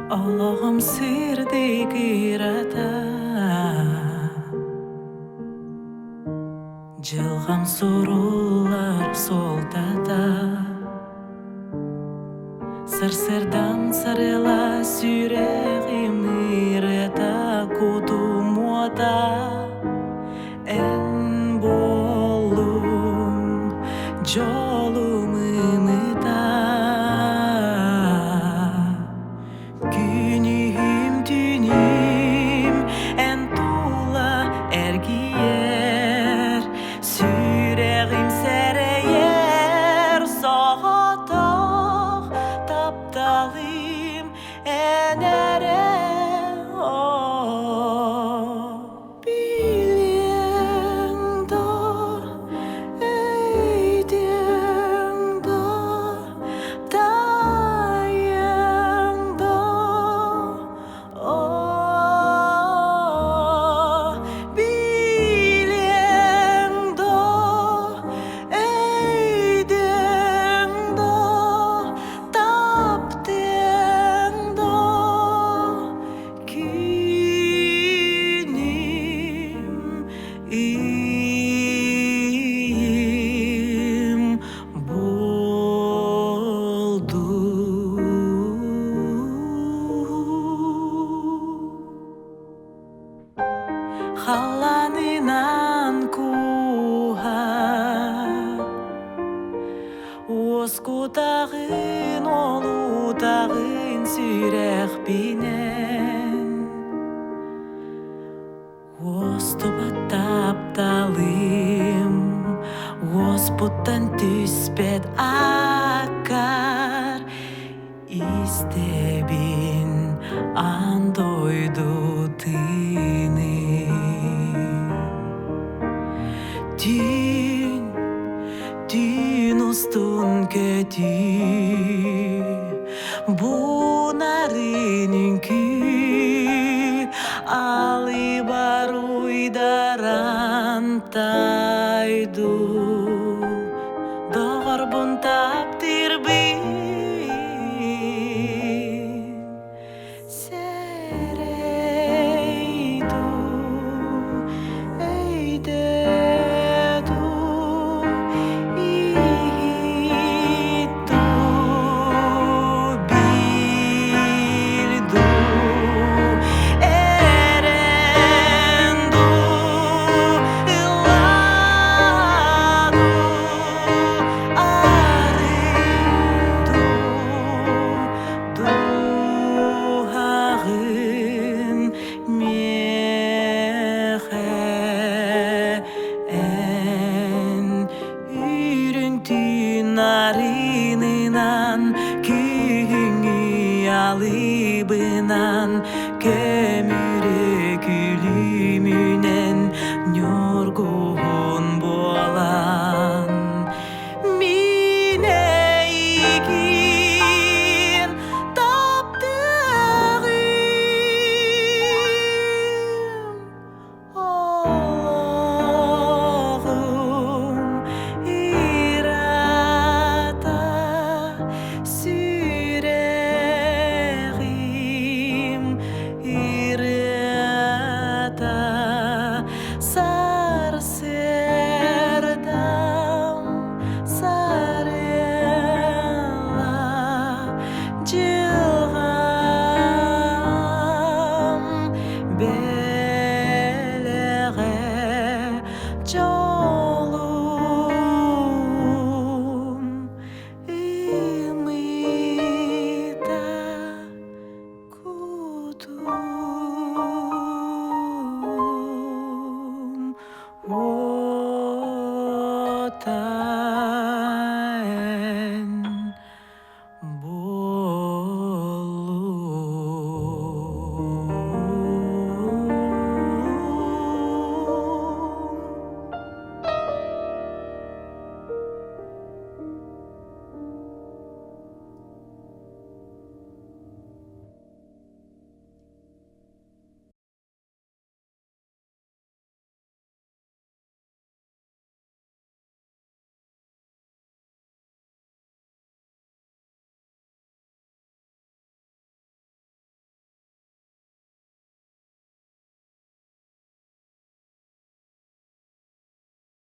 Allah'ım sirdeki irata Жылгам сурулар солтата Сыр-сырдан сырыла сүйрегим ирета кутумуата Эн болуң жолум ымыта Күнүм түнүм эн тула эргиер Сүйрегим серейер соғатақ тапталым энере Билең дор, өйдең дор, тайың дор Билең дор, өйдең дор, таптың дор Күнүм ийим болду Халанынан куha Оскутағын олутағын сүйрек бинен Оступаттап талым Оспуттан түспет акар Истебин андойду тыны Түн устун көтү Бунарынын күй Алы бар уйдаран тайду Дорбун таптырбын Серейду өйдөду Ийту билду Эренду ыладу Арынду Дуағын мехен Үйрінтін арынынан Күңі алыбынан Көмірі күлімінен Нёргуғын болан Минейгин таптығым Allah'ım irata Süreğim irata Sarserdam sarela Жылгам белеге